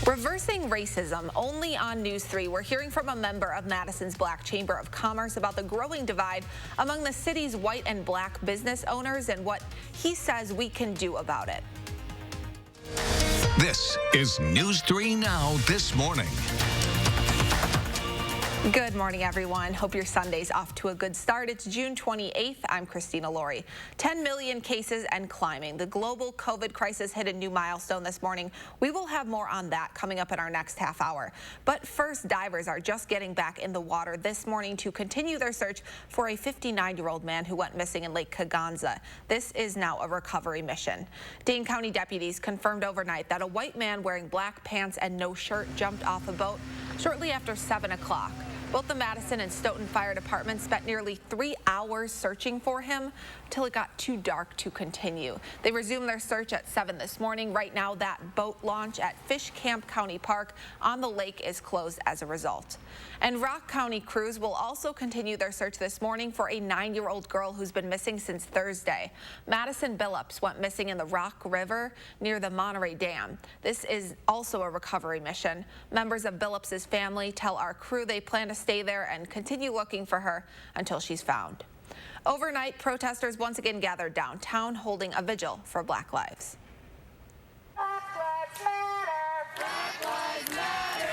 Reversing racism only on News 3. We're hearing from a member of Madison's Black Chamber of Commerce about the growing divide among the city's white and black business owners and what he says we can do about it. This is News 3 Now this morning. Good morning, everyone. Hope your Sunday's off to a good start. It's June 28th. I'm Christina Laurie. 10 million cases and climbing. The global COVID crisis hit a new milestone this morning. We will have more on that coming up in our next half hour. But first, divers are just getting back in the water this morning to continue their search for a 59-year-old man who went missing in Lake Kaganza. This is now a recovery mission. Dane County deputies confirmed overnight that a white man wearing black pants and no shirt jumped off a boat shortly after 7 o'clock. Both the Madison and Stoughton fire departments spent nearly 3 hours searching for him till it got too dark to continue. They resumed their search at 7 this morning. Right now, that boat launch at Fish Camp County Park on the lake is closed as a result. And Rock County crews will also continue their search this morning for a 9-year-old girl who's been missing since Thursday. Madison Billups went missing in the Rock River near the Monterey Dam. This is also a recovery mission. Members of Billups's family tell our crew they plan to stay there and continue looking for her until she's found. Overnight, protesters once again gathered downtown holding a vigil for Black Lives. Black lives matter. Black lives matter.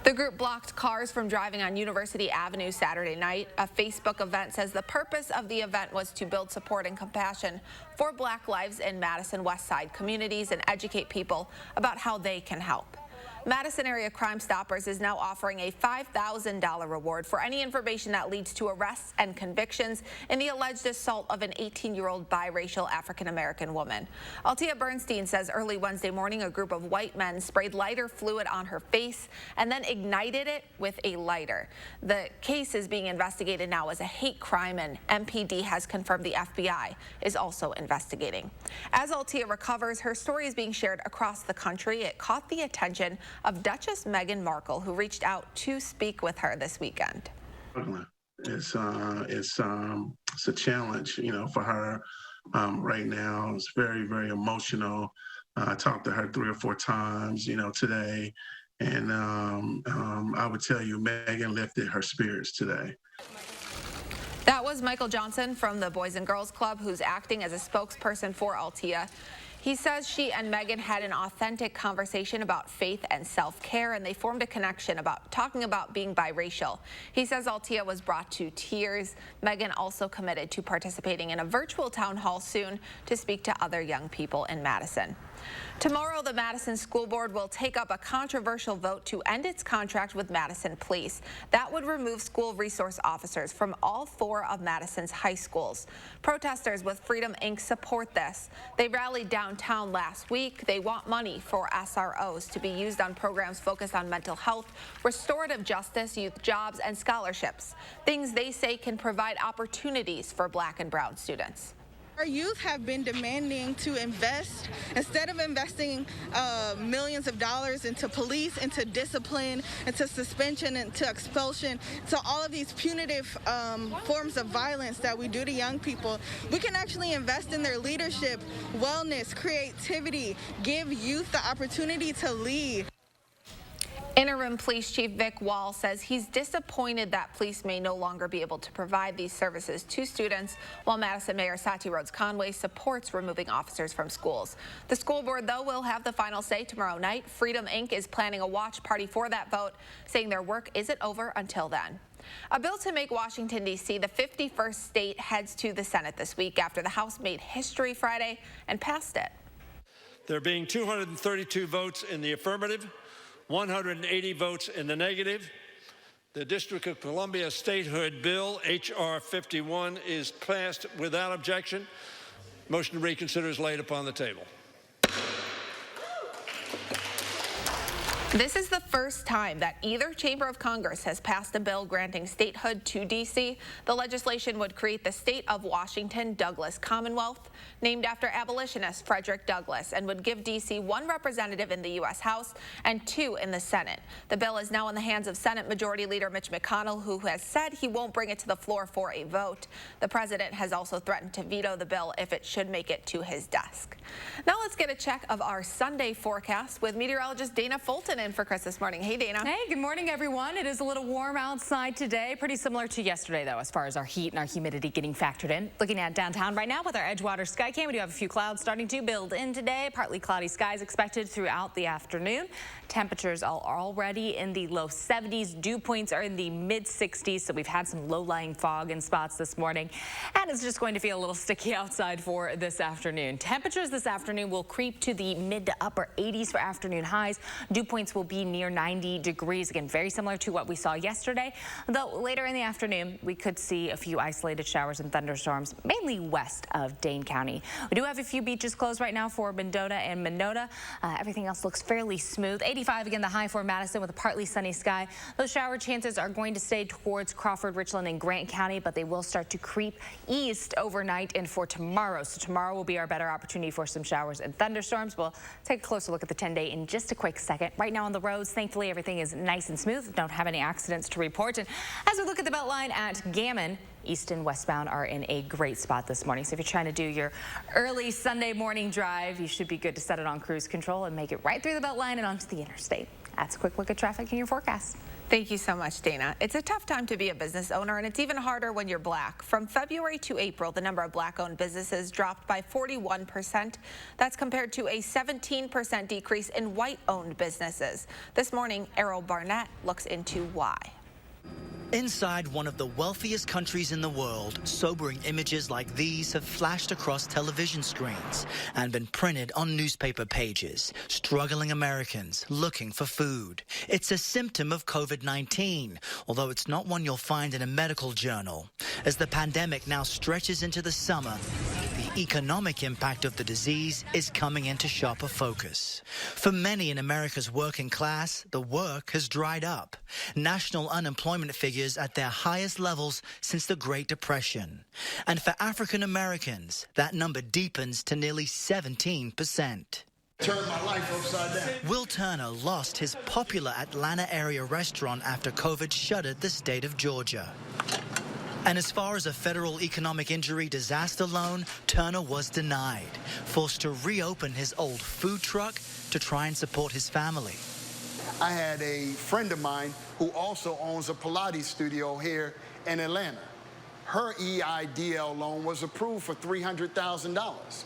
The group blocked cars from driving on University Avenue Saturday night. A Facebook event says the purpose of the event was to build support and compassion for Black lives in Madison West Side communities and educate people about how they can help. Madison Area Crime Stoppers is now offering a $5,000 reward for any information that leads to arrests and convictions in the alleged assault of an 18-year-old biracial African-American woman. Altia Bernstein says early Wednesday morning, a group of white men sprayed lighter fluid on her face and then ignited it with a lighter. The case is being investigated now as a hate crime, and MPD has confirmed the FBI is also investigating. As Altia recovers, her story is being shared across the country. It caught the attention of Duchess Meghan Markle, who reached out to speak with her this weekend. It's a challenge, for her right now. It's very, very emotional. I talked to her 3 or 4 times, today, and I would tell you, Meghan lifted her spirits today. That was Michael Johnson from the Boys and Girls Club, who's acting as a spokesperson for Altia. He says she and Meghan had an authentic conversation about faith and self-care, and they formed a connection about talking about being biracial. He says Altia was brought to tears. Meghan also committed to participating in a virtual town hall soon to speak to other young people in Madison. Tomorrow, the Madison School Board will take up a controversial vote to end its contract with Madison Police. That would remove school resource officers from all 4 of Madison's high schools. Protesters with Freedom, Inc. support this. They rallied downtown last week. They want money for SROs to be used on programs focused on mental health, restorative justice, youth jobs, and scholarships. Things they say can provide opportunities for Black and brown students. Our youth have been demanding to invest, instead of investing millions of dollars into police, into discipline, into suspension, into expulsion, to all of these punitive forms of violence that we do to young people. We can actually invest in their leadership, wellness, creativity, give youth the opportunity to lead. Interim Police Chief Vic Wall says he's disappointed that police may no longer be able to provide these services to students, while Madison Mayor Sati Rhodes Conway supports removing officers from schools. The school board, though, will have the final say tomorrow night. Freedom, Inc. is planning a watch party for that vote, saying their work isn't over until then. A bill to make Washington, D.C. the 51st state heads to the Senate this week after the House made history Friday and passed it. There being 232 votes in the affirmative, 180 votes in the negative, the District of Columbia Statehood Bill, H.R. 51, is passed without objection. Motion to reconsider is laid upon the table. This is the first time that either chamber of Congress has passed a bill granting statehood to D.C. The legislation would create the state of Washington Douglas Commonwealth, named after abolitionist Frederick Douglass, and would give D.C. 1 representative in the U.S. House and 2 in the Senate. The bill is now in the hands of Senate Majority Leader Mitch McConnell, who has said he won't bring it to the floor for a vote. The president has also threatened to veto the bill if it should make it to his desk. Now let's get a check of our Sunday forecast with meteorologist Dana Fulton in for Chris this morning. Hey, Dana. Hey, good morning, everyone. It is a little warm outside today. Pretty similar to yesterday, though, as far as our heat and our humidity getting factored in. Looking at downtown right now with our Edgewater sky cam, we do have a few clouds starting to build in today. Partly cloudy skies expected throughout the afternoon. Temperatures are already in the low 70s. Dew points are in the mid 60s, so we've had some low-lying fog in spots this morning. And it's just going to feel a little sticky outside for this afternoon. Temperatures this afternoon will creep to the mid to upper 80s for afternoon highs. Dew points will be near 90 degrees. Again, very similar to what we saw yesterday, though later in the afternoon we could see a few isolated showers and thunderstorms, mainly west of Dane County. We do have a few beaches closed right now for Mendota and Minota. Everything else looks fairly smooth. 85 again, the high for Madison with a partly sunny sky. Those shower chances are going to stay towards Crawford, Richland, and Grant County, but they will start to creep east overnight and for tomorrow. So tomorrow will be our better opportunity for some showers and thunderstorms. We'll take a closer look at the 10-day in just a quick second. Right now on the roads, thankfully, everything is nice and smooth. Don't have any accidents to report. And as we look at the Beltline at Gammon, east and westbound are in a great spot this morning. So if you're trying to do your early Sunday morning drive, you should be good to set it on cruise control and make it right through the Beltline and onto the interstate. That's a quick look at traffic in your forecast. Thank you so much, Dana. It's a tough time to be a business owner, and it's even harder when you're black. From February to April, the number of black-owned businesses dropped by 41%. That's compared to a 17% decrease in white-owned businesses. This morning, Errol Barnett looks into why. Inside one of the wealthiest countries in the world, sobering images like these have flashed across television screens and been printed on newspaper pages. Struggling Americans looking for food. It's a symptom of COVID-19, although it's not one you'll find in a medical journal. As the pandemic now stretches into the summer, the economic impact of the disease is coming into sharper focus. For many in America's working class, the work has dried up. National unemployment figures at their highest levels since the Great Depression. And for African Americans, that number deepens to nearly 17%. Turned my life upside down. Will Turner lost his popular Atlanta area restaurant after COVID shuttered the state of Georgia. And as far as a federal economic injury disaster loan, Turner was denied, forced to reopen his old food truck to try and support his family. I had a friend of mine who also owns a Pilates studio here in Atlanta. Her EIDL loan was approved for $300,000.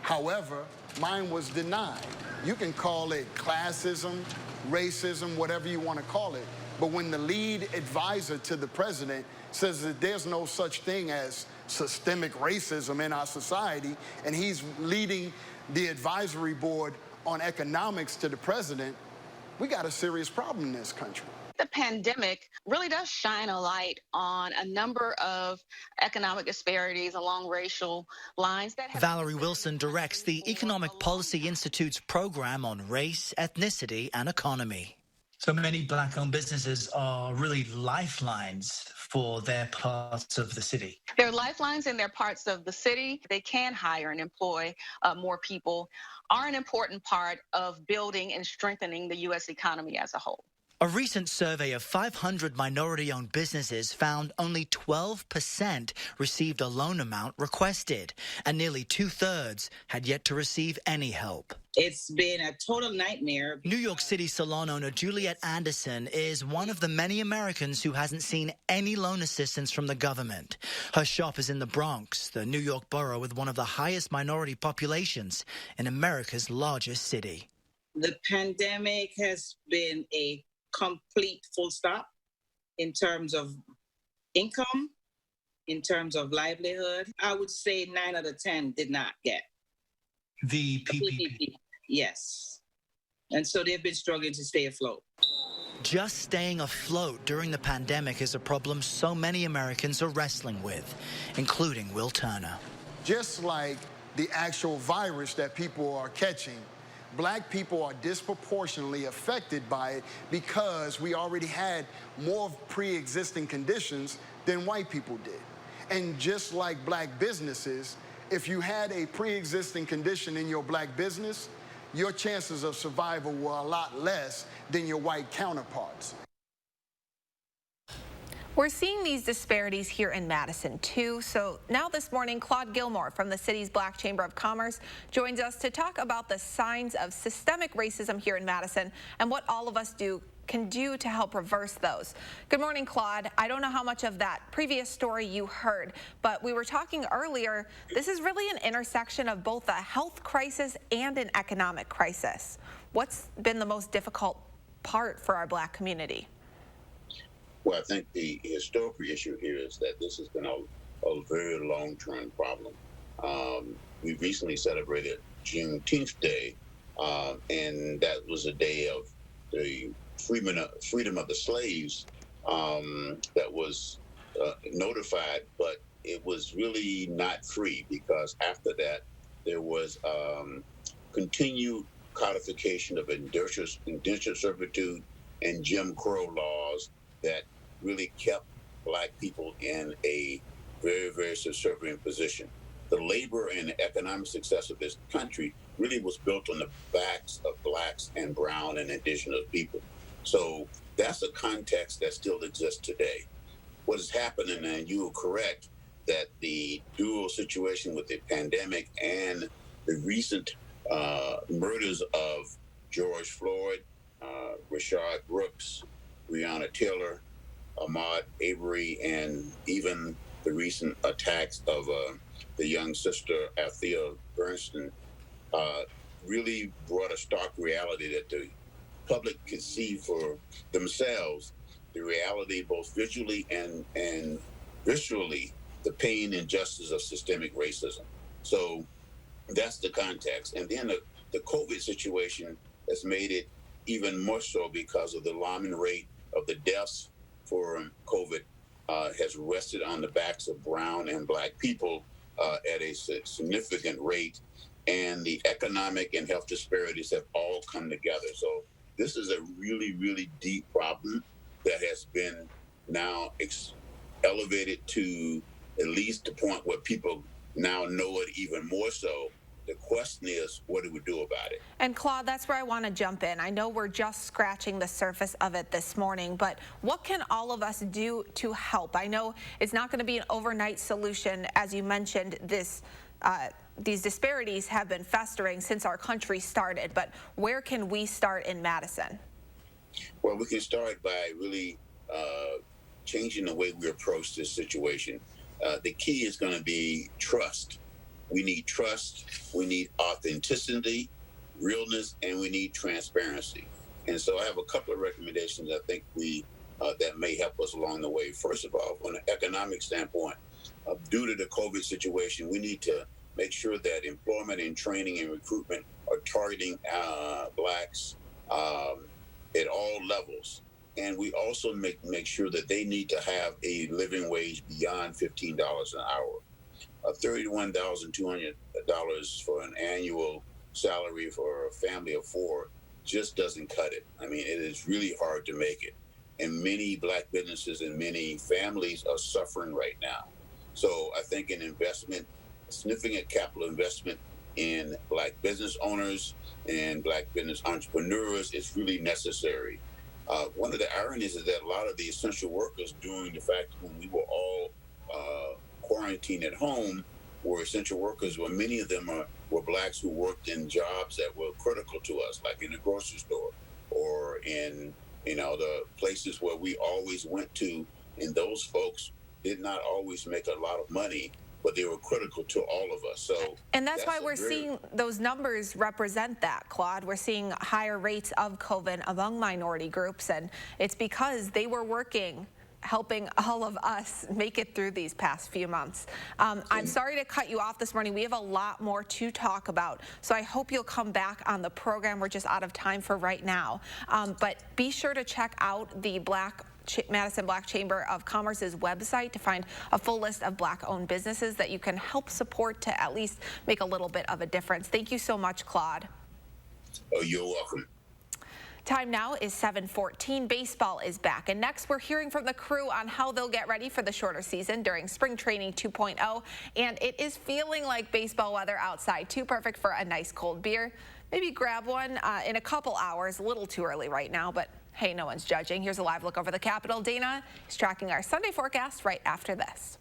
However, mine was denied. You can call it classism, racism, whatever you want to call it. But when the lead advisor to the president says that there's no such thing as systemic racism in our society, and he's leading the advisory board on economics to the president, we got a serious problem in this country. The pandemic really does shine a light on a number of economic disparities along racial lines. Valerie Wilson directs the Economic Policy Institute's program on race, ethnicity, and economy. So many black-owned businesses are really lifelines for their parts of the city. They're lifelines in their parts of the city. They can hire and employ more people, are an important part of building and strengthening the U.S. economy as a whole. A recent survey of 500 minority-owned businesses found only 12% received a loan amount requested, and nearly 2/3 had yet to receive any help. It's been a total nightmare. New York City salon owner Juliette Anderson is one of the many Americans who hasn't seen any loan assistance from the government. Her shop is in the Bronx, the New York borough with one of the highest minority populations in America's largest city. The pandemic has been a complete full stop in terms of income, in terms of livelihood. I would say 9 out of 10 did not get the PPP. Yes. And so they've been struggling to stay afloat. Just staying afloat during the pandemic is a problem so many Americans are wrestling with, including Will Turner. Just like the actual virus that people are catching, Black people are disproportionately affected by it because we already had more pre-existing conditions than white people did. And just like black businesses, if you had a pre-existing condition in your black business, your chances of survival were a lot less than your white counterparts. We're seeing these disparities here in Madison, too. So now this morning, Claude Gilmore from the city's Black Chamber of Commerce joins us to talk about the signs of systemic racism here in Madison and what all of us can do to help reverse those. Good morning, Claude. I don't know how much of that previous story you heard, but we were talking earlier. This is really an intersection of both a health crisis and an economic crisis. What's been the most difficult part for our Black community? Well, I think the historical issue here is that this has been a very long-term problem. We recently celebrated Juneteenth Day, and that was a day of the freedom of the slaves that was notified, but it was really not free because after that there was continued codification of indentured servitude and Jim Crow laws that really kept Black people in a very, very subservient position. The labor and economic success of this country really was built on the backs of Blacks and brown and indigenous people. So that's a context that still exists today. What is happening, and you are correct, that the dual situation with the pandemic and the recent murders of George Floyd, Rashard Brooks, Breonna Taylor, Ahmaud Arbery, and even the recent attacks of the young sister Althea Bernstein really brought a stark reality that the public could see for themselves the reality, both visually and viscerally, the pain and justice of systemic racism. So that's the context. And then the COVID situation has made it even more so because of the alarming rate of the deaths for COVID has rested on the backs of brown and Black people at a significant rate. And the economic and health disparities have all come together. So this is a really, really deep problem that has been now elevated to at least the point where people now know it even more so. The question is, what do we do about it? And Claude, that's where I want to jump in. I know we're just scratching the surface of it this morning, but what can all of us do to help? I know it's not going to be an overnight solution. As you mentioned, these disparities have been festering since our country started, but where can we start in Madison? Well, we can start by really changing the way we approach this situation. The key is going to be trust. We need trust, we need authenticity, realness, and we need transparency. And so I have a couple of recommendations I think that may help us along the way. First of all, from an economic standpoint, due to the COVID situation, we need to make sure that employment and training and recruitment are targeting Blacks at all levels. And we also make sure that they need to have a living wage beyond $15 an hour. $31,200 for an annual salary for a family of four just doesn't cut it. I mean, it is really hard to make it. And many Black businesses and many families are suffering right now. So I think an investment, significant capital investment in Black business owners and Black business entrepreneurs is really necessary. One of the ironies is that a lot of the essential workers, during the fact when we were all quarantined at home, were essential workers. Well, many of them were Blacks who worked in jobs that were critical to us, like in the grocery store or in the places where we always went to. And those folks did not always make a lot of money, but they were critical to all of us. So, and that's why we're seeing those numbers represent that, Claude. We're seeing higher rates of COVID among minority groups, and it's because they were working, helping all of us make it through these past few months. I'm sorry to cut you off this morning. We have a lot more to talk about, so I hope you'll come back on the program. We're just out of time for right now. But be sure to check out the Madison Black Chamber of Commerce's website to find a full list of Black-owned businesses that you can help support to at least make a little bit of a difference. Thank you so much, Claude. You're welcome. Time now is 7:14. Baseball is back. And next, we're hearing from the crew on how they'll get ready for the shorter season during Spring Training 2.0. And it is feeling like baseball weather outside. Too perfect for a nice cold beer. Maybe grab one in a couple hours. A little too early right now, but hey, no one's judging. Here's a live look over the Capitol. Dana is tracking our Sunday forecast right after this.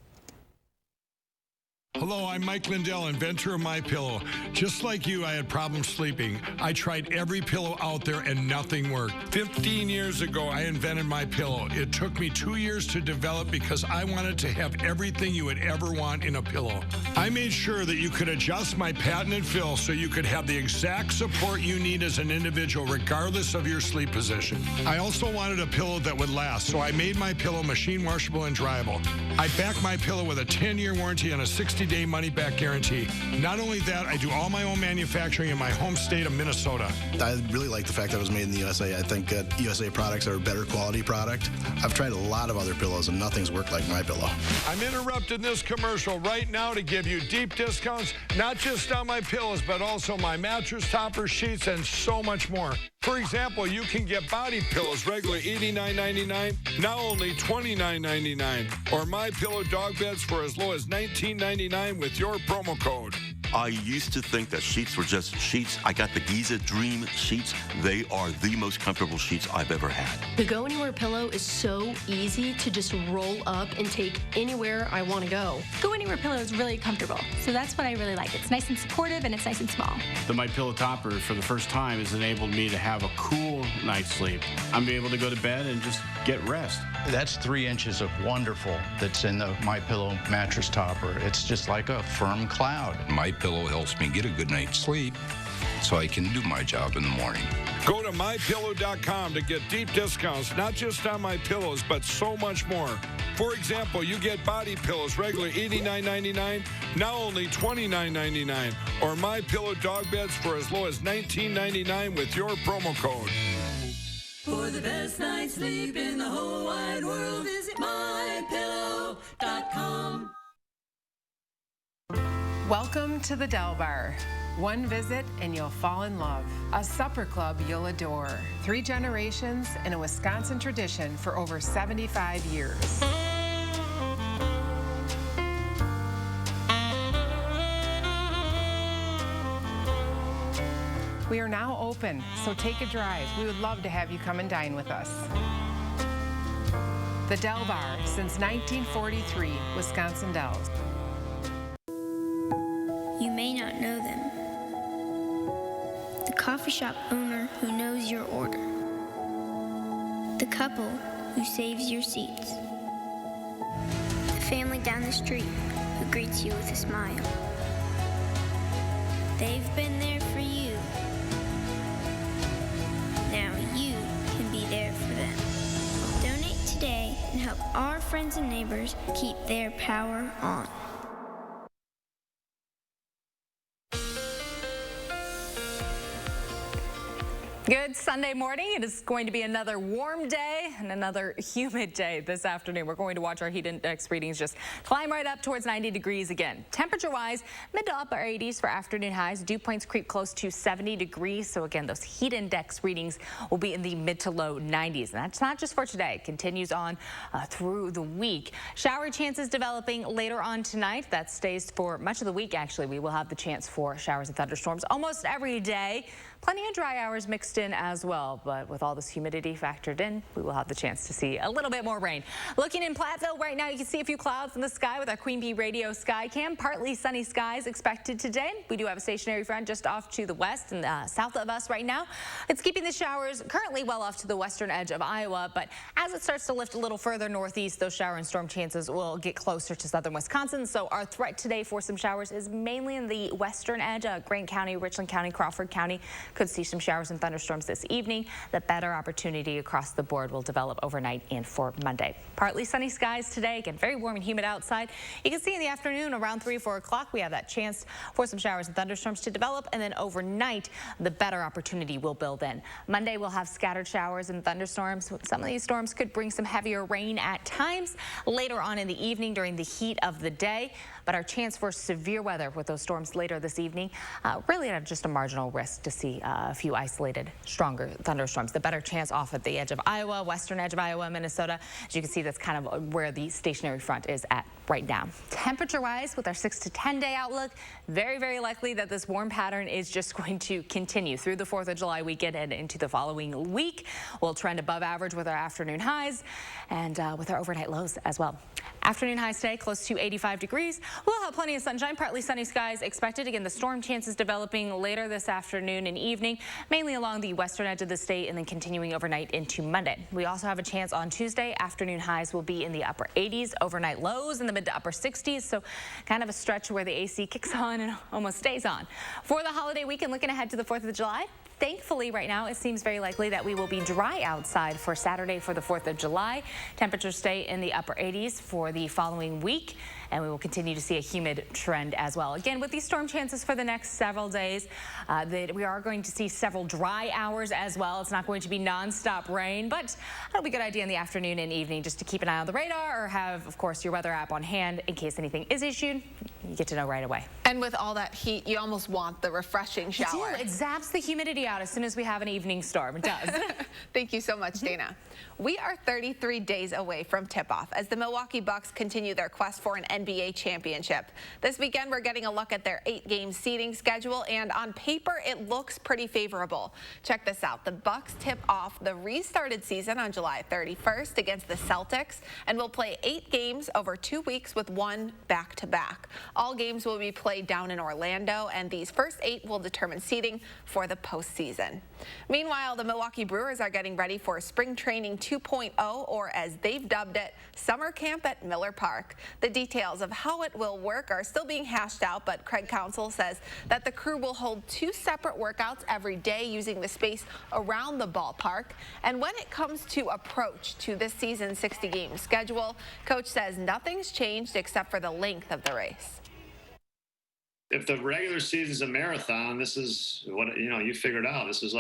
Hello, I'm Mike Lindell, inventor of MyPillow. Just like you, I had problems sleeping. I tried every pillow out there and nothing worked. 15 years ago, I invented MyPillow. It took me 2 years to develop because I wanted to have everything you would ever want in a pillow. I made sure that you could adjust my patented fill so you could have the exact support you need as an individual, regardless of your sleep position. I also wanted a pillow that would last, so I made MyPillow machine washable and dryable. I back MyPillow with a 10-year warranty and a 60-day money-back guarantee. Not only that, I do all my own manufacturing in my home state of Minnesota. I really like the fact that it was made in the USA. I think that USA products are a better quality product. I've tried a lot of other pillows and nothing's worked like MyPillow. I'm interrupting this commercial right now to give you deep discounts, not just on my pillows, but also my mattress toppers, sheets, and so much more. For example, you can get body pillows regularly $89.99, now only $29.99, or MyPillow dog beds for as low as $19.99 with your promo code. I used to think that sheets were just sheets. I got the Giza Dream sheets. They are the most comfortable sheets I've ever had. The Go Anywhere pillow is so easy to just roll up and take anywhere I want to go. Go Anywhere pillow is really comfortable, so that's what I really like. It's nice and supportive and it's nice and small. The MyPillow topper, for the first time, has enabled me to have a cool night's sleep. I'm able to go to bed and just get rest. That's 3 inches of wonderful that's in the MyPillow mattress topper. It's just like a firm cloud. MyPillow helps me get a good night's sleep so I can do my job in the morning. Go to MyPillow.com to get deep discounts, not just on my pillows, but so much more. For example, you get body pillows regularly $89.99, now only $29.99, or MyPillow dog beds for as low as $19.99 with your promo code. For the best night's sleep in the whole wide world, visit MyPillow.com. Welcome to the Del Bar. One visit and you'll fall in love. A supper club you'll adore. 3 generations and a Wisconsin tradition for over 75 years. We are now open, so take a drive. We would love to have you come and dine with us. The Del Bar, since 1943, Wisconsin Dells. You may not know them. The coffee shop owner who knows your order. The couple who saves your seats. The family down the street who greets you with a smile. They've been there for you. Now you can be there for them. Donate today and help our friends and neighbors keep their power on. Good Sunday morning. It is going to be another warm day and another humid day this afternoon. We're going to watch our heat index readings just climb right up towards 90 degrees again. Temperature-wise, mid to upper 80s for afternoon highs. Dew points creep close to 70 degrees. So again, those heat index readings will be in the mid to low 90s. And that's not just for today. It continues on through the week. Shower chances developing later on tonight. That stays for much of the week, actually. We will have the chance for showers and thunderstorms almost every day. Plenty of dry hours mixed in as well, but with all this humidity factored in, we will have the chance to see a little bit more rain. Looking in Platteville right now, you can see a few clouds in the sky with our Queen Bee Radio sky cam. Partly sunny skies expected today. We do have a stationary front just off to the west and south of us right now. It's keeping the showers currently well off to the western edge of Iowa, but as it starts to lift a little further northeast, those shower and storm chances will get closer to southern Wisconsin. So our threat today for some showers is mainly in the western edge, Grant County, Richland County, Crawford County. Could see some showers and thunderstorms this evening. The better opportunity across the board will develop overnight and for Monday. Partly sunny skies today. Again, very warm and humid outside. You can see in the afternoon around 3 or 4 o'clock, we have that chance for some showers and thunderstorms to develop. And then overnight, the better opportunity will build in. Monday, we'll have scattered showers and thunderstorms. Some of these storms could bring some heavier rain at times later on in the evening during the heat of the day. but our chance for severe weather with those storms later this evening, really at just a marginal risk to see a few isolated, stronger thunderstorms. The better chance off at the edge of Iowa, western edge of Iowa, Minnesota. As you can see, that's kind of where the stationary front is at right now. Temperature-wise, with our 6 to 10-day outlook, very, very likely that this warm pattern is just going to continue through the 4th of July weekend and into the following week. We'll trend above average with our afternoon highs and with our overnight lows as well. Afternoon highs today close to 85 degrees. We'll have plenty of sunshine, partly sunny skies expected. Again, the storm chances developing later this afternoon and evening, mainly along the western edge of the state and then continuing overnight into Monday. We also have a chance on Tuesday. Afternoon highs will be in the upper 80s, overnight lows in the mid to upper 60s. So kind of a stretch where the AC kicks on and almost stays on. For the holiday weekend, looking ahead to the 4th of July, thankfully, right now, it seems very likely that we will be dry outside for Saturday for the 4th of July. Temperatures stay in the upper 80s for the following week, and we will continue to see a humid trend as well. Again, with these storm chances for the next several days, we are going to see several dry hours as well. It's not going to be nonstop rain, but it'll be a good idea in the afternoon and evening just to keep an eye on the radar or have, of course, your weather app on hand in case anything is issued. You get to know right away. And with all that heat, you almost want the refreshing shower. It zaps the humidity out as soon as we have an evening storm. It does. Thank you so much, Dana. We are 33 days away from tip-off as the Milwaukee Bucks continue their quest for an NBA championship. This weekend, we're getting a look at their 8-game seeding schedule, and on paper, it looks pretty favorable. Check this out. The Bucks tip off the restarted season on July 31st against the Celtics, and will play 8 games over 2 weeks with 1 back-to-back. All games will be played down in Orlando, and these first 8 will determine seeding for the postseason. Meanwhile, the Milwaukee Brewers are getting ready for Spring Training 2.0, or as they've dubbed it, Summer Camp at Miller Park. The details of how it will work are still being hashed out, but Craig Counsell says that the crew will hold 2 separate workouts every day using the space around the ballpark. And when it comes to approach to this season's 60-game schedule, Coach says nothing's changed except for the length of the race. If the regular season's a marathon, this is what, you figured out. This is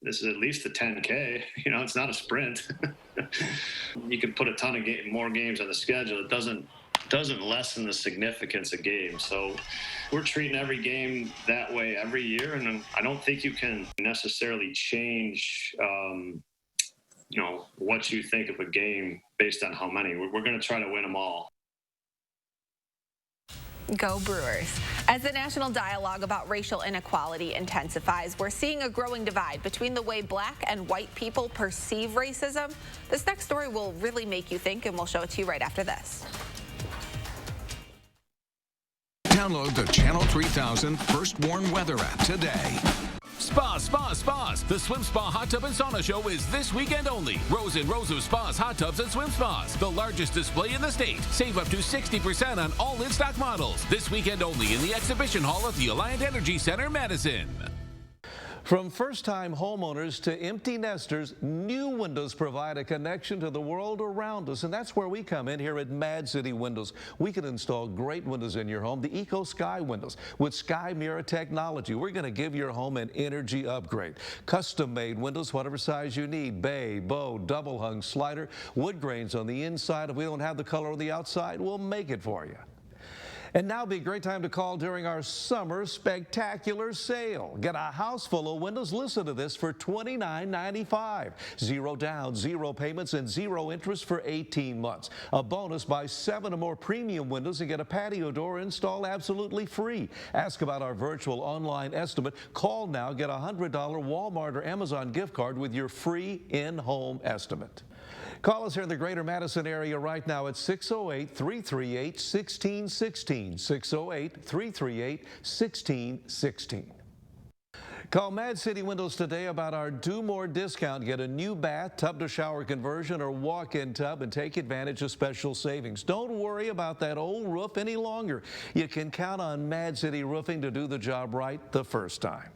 this is at least a 10K. It's not a sprint. You can put a ton of more games on the schedule. It doesn't lessen the significance of games. So we're treating every game that way every year, and I don't think you can necessarily change, what you think of a game based on how many. We're going to try to win them all. Go Brewers. As the national dialogue about racial inequality intensifies, we're seeing a growing divide between the way black and white people perceive racism. This next story will really make you think, and we'll show it to you right after this. Download the Channel 3000 First Warn Weather app today. Spas. The Swim Spa Hot Tub and Sauna Show is this weekend only. Rows and rows of spas, hot tubs, and swim spas. The largest display in the state. Save up to 60% on all in-stock models. This weekend only in the Exhibition Hall at the Alliant Energy Center, Madison. From first-time homeowners to empty nesters, new windows provide a connection to the world around us, and that's where we come in here at Mad City Windows. We can install great windows in your home, the Eco Sky windows. With Sky Mirror technology, we're going to give your home an energy upgrade. Custom-made windows, whatever size you need, bay, bow, double-hung, slider, wood grains on the inside. If we don't have the color on the outside, we'll make it for you. And now would be a great time to call during our summer spectacular sale. Get a house full of windows. Listen to this for $29.95. 0 down, 0 payments, and 0 interest for 18 months. A bonus, buy 7 or more premium windows and get a patio door installed absolutely free. Ask about our virtual online estimate. Call now. Get a $100 Walmart or Amazon gift card with your free in-home estimate. Call us here in the greater Madison area right now at 608-338-1616. 608-338-1616. Call Mad City Windows today about our Do More discount. Get a new bath, tub to shower conversion, or walk-in tub and take advantage of special savings. Don't worry about that old roof any longer. You can count on Mad City Roofing to do the job right the first time.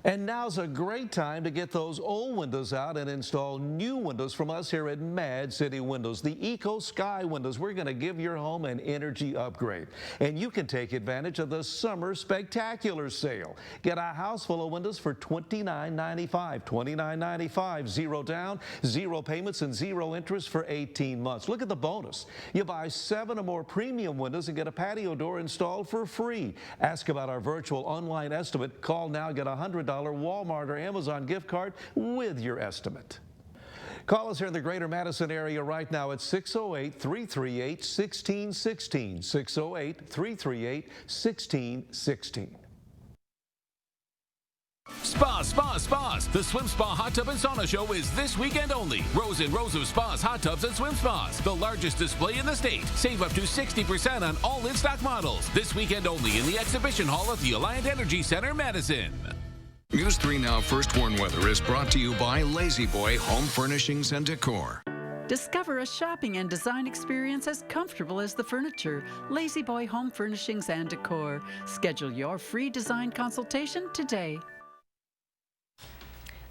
And now's a great time to get those old windows out and install new windows from us here at Mad City Windows. The Eco Sky windows, we're going to give your home an energy upgrade. And you can take advantage of the Summer Spectacular Sale. Get a house full of windows for $29.95. $29.95, zero down, zero payments, and zero interest for 18 months. Look at the bonus. You buy 7 or more premium windows and get a patio door installed for free. Ask about our virtual online estimate. Call now, get a $100 Walmart or Amazon gift card with your estimate. Call us here in the greater Madison area right now at 608-338-1616. 608-338-1616. Spas. The Swim Spa Hot Tub and Sauna Show is this weekend only. Rows and rows of spas, hot tubs, and swim spas. The largest display in the state. Save up to 60% on all in-stock models. This weekend only in the Exhibition Hall at the Alliant Energy Center, Madison. News 3 Now First Warn Weather is brought to you by Lazy Boy Home Furnishings and Decor. Discover a shopping and design experience as comfortable as the furniture. Lazy Boy Home Furnishings and Decor. Schedule your free design consultation today.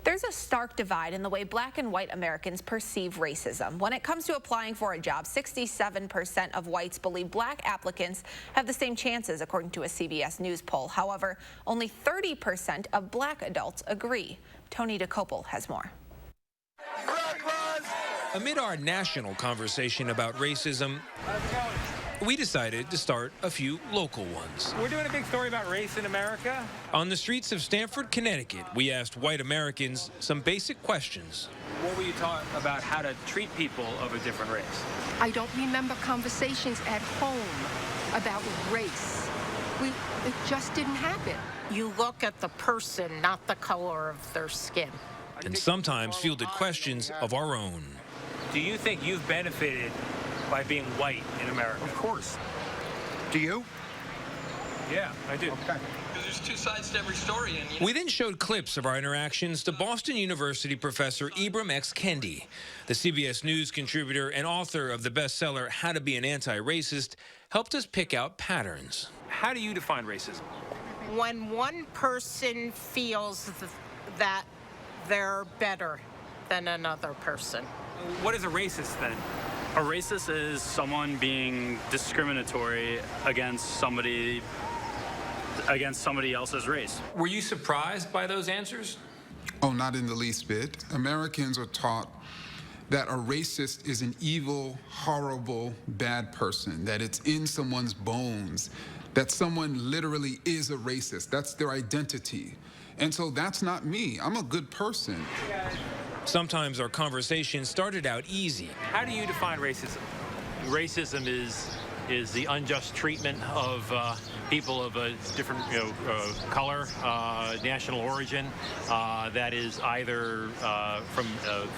There's a stark divide in the way Black and white Americans perceive racism. When it comes to applying for a job, 67% of whites believe Black applicants have the same chances, according to a CBS News poll. However, only 30% of Black adults agree. Tony DeCopel has more. Amid our national conversation about racism, we decided to start a few local ones. We're doing a big story about race in America. On the streets of Stamford, Connecticut, we asked white Americans some basic questions. What were you taught about how to treat people of a different race? I don't remember conversations at home about race. It just didn't happen. You look at the person, not the color of their skin. And sometimes fielded questions of our own. Do you think you've benefited by being white in America? Of course. Do you? Yeah, I do. Okay. Because there's two sides to every story. And we then showed clips of our interactions to Boston University professor Ibram X. Kendi. The CBS News contributor and author of the bestseller How to Be an Anti-Racist helped us pick out patterns. How do you define racism? When one person feels that they're better than another person. What is a racist then? A racist is someone being discriminatory against somebody else's race. Were you surprised by those answers? Oh, not in the least bit. Americans are taught that a racist is an evil, horrible, bad person, that it's in someone's bones, that someone literally is a racist. That's their identity. And so that's not me. I'm a good person. Sometimes our conversation started out easy. How do you define racism? Racism is the unjust treatment of people of a different color, national origin, that is either from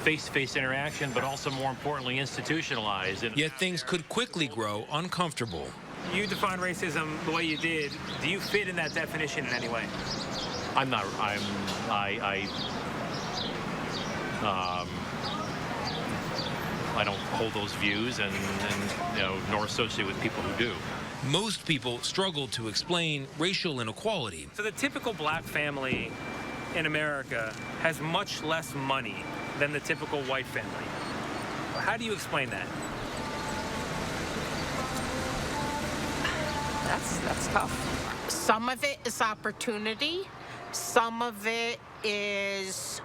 face-to-face interaction, but also more importantly institutionalized. Yet things could quickly grow uncomfortable. You define racism the way you did. Do you fit in that definition in any way? I'm not. I don't hold those views, and nor associate with people who do. Most people struggle to explain racial inequality. So the typical Black family in America has much less money than the typical white family. How do you explain that? That's tough. Some of it is opportunity. Some of it is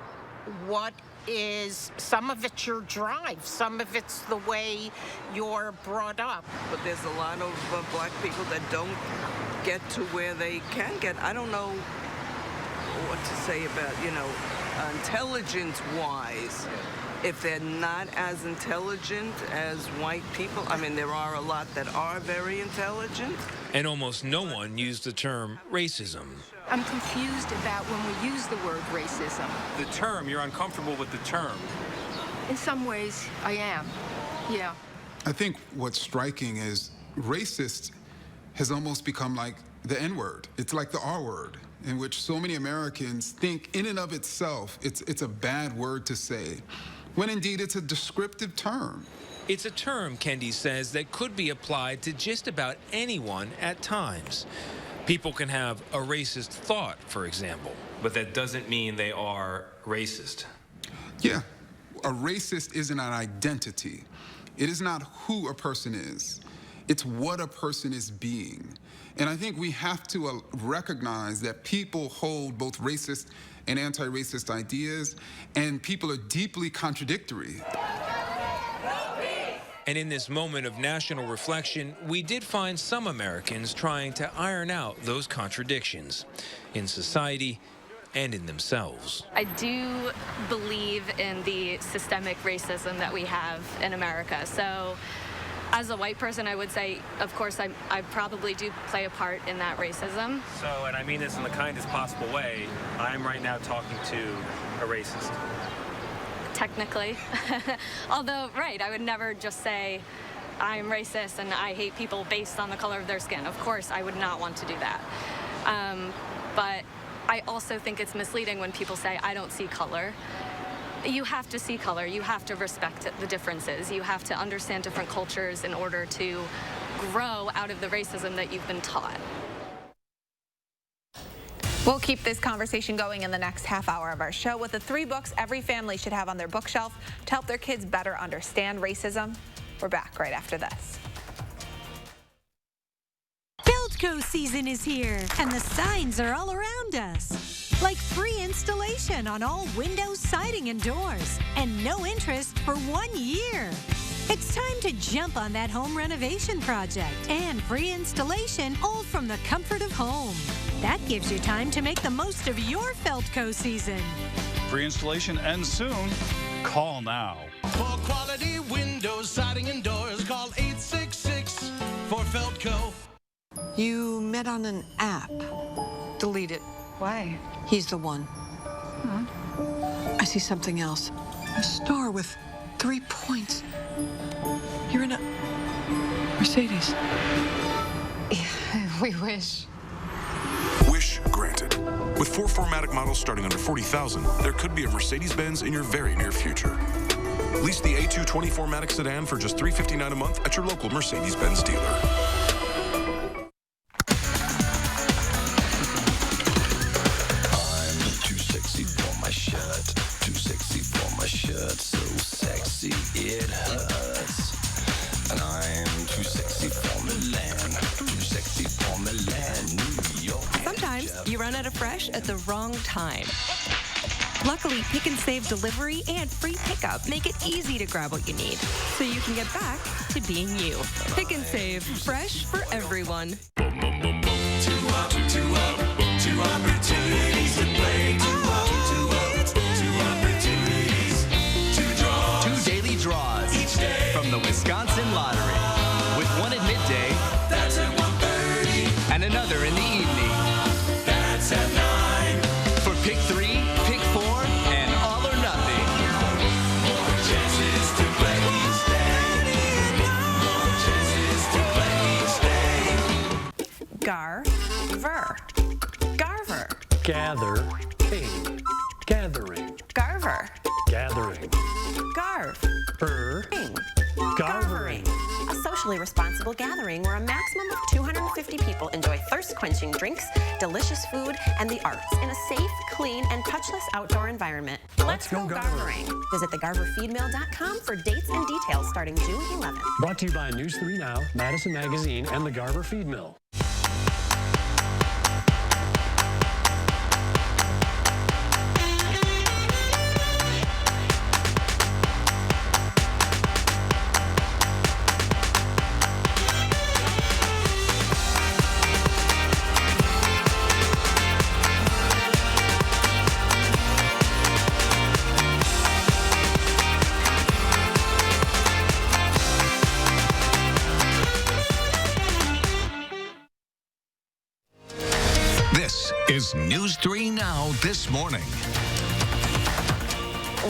some of it's your drive, some of it's the way you're brought up. But there's a lot of Black people that don't get to where they can get. I don't know what to say about, intelligence-wise. If they're not as intelligent as white people, I mean, there are a lot that are very intelligent. And almost no one used the term racism. I'm confused about when we use the word racism. The term, you're uncomfortable with the term. In some ways, I am. Yeah. I think what's striking is racist has almost become like the N-word. It's like the R-word, in which so many Americans think in and of itself it's a bad word to say, when indeed it's a descriptive term. It's a term, Kendi says, that could be applied to just about anyone at times. People can have a racist thought, for example. but that doesn't mean they are racist. Yeah, a racist isn't an identity. It is not who a person is. It's what a person is being. And I think we have to recognize that people hold both racist and anti-racist ideas, and people are deeply contradictory. And in this moment of national reflection, we did find some Americans trying to iron out those contradictions in society and in themselves. I do believe in the systemic racism that we have in America. So as a white person, I would say, of course, I probably do play a part in that racism. So, and I mean this in the kindest possible way, I'm right now talking to a racist. Technically. Although, right, I would never just say I'm racist and I hate people based on the color of their skin. Of course, I would not want to do that. But I also think it's misleading when people say, I don't see color. You have to see color. You have to respect the differences. You have to understand different cultures in order to grow out of the racism that you've been taught. We'll keep this conversation going in the next half hour of our show with the 3 books every family should have on their bookshelf to help their kids better understand racism. We're back right after this. Feldco season is here, and the signs are all around us. Like free installation on all windows, siding, and doors, and no interest for 1 year. It's time to jump on that home renovation project, and free installation all from the comfort of home. That gives you time to make the most of your Feldco season. Free installation ends soon. Call now. For quality windows, siding, and doors, call 866 for Feldco. You met on an app. Delete it. Why? He's the one. I see something else. A star with 3 points. You're in a Mercedes. We wish. Wish granted. With 4 4MATIC models starting under $40,000, there could be a Mercedes-Benz in your very near future. Lease the A2 24MATIC sedan for just $359 a month at your local Mercedes-Benz dealer. So sexy it hurts. And I'm too sexy for Milan. Too sexy for Milan, New York. Sometimes you run out of fresh at the wrong time. Luckily, Pick and Save delivery and free pickup make it easy to grab what you need, so you can get back to being you. Pick and Save, fresh for everyone. Two opportunities to play. Draws each day from the Wisconsin Lottery, with one at midday, That's at 1:30, and another in the evening. That's at 9. For pick 3, pick 4, and all or nothing. More chances to play each day. More chances to play each day. Garver. Garver. Gather. Ing. Gathering. Garver. Gathering. Garv. Garvering. A socially responsible gathering where a maximum of 250 people enjoy thirst-quenching drinks, delicious food, and the arts in a safe, clean, and touchless outdoor environment. Let's go Garvering. Visit thegarverfeedmill.com for dates and details starting June 11th. Brought to you by News 3 Now, Madison Magazine, and the Garver Feed Mill. This is News 3 Now this morning.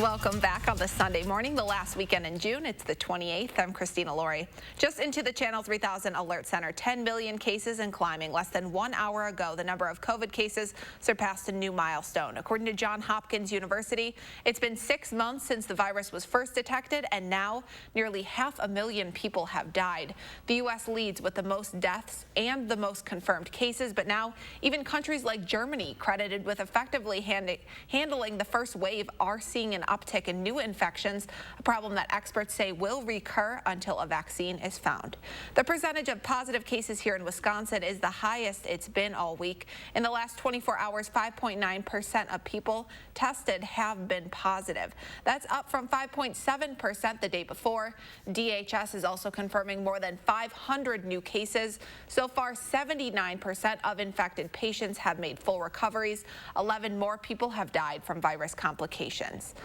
Welcome back on this Sunday morning, the last weekend in June. It's the 28th. I'm Christina Laurie. Just into the Channel 3000 Alert Center, 10 million cases and climbing. Less than 1 hour ago, the number of COVID cases surpassed a new milestone. According to Johns Hopkins University, it's been 6 months since the virus was first detected, and now nearly 500,000 people have died. The U.S. leads with the most deaths and the most confirmed cases, but now even countries like Germany, credited with effectively handling the first wave, are seeing an uptick in new infections, a problem that experts say will recur until a vaccine is found. The percentage of positive cases here in Wisconsin is the highest it's been all week. In the last 24 hours, 5.9% of people tested have been positive. That's up from 5.7% the day before. DHS is also confirming more than 500 new cases. So far, 79% of infected patients have made full recoveries. 11 more people have died from virus complications.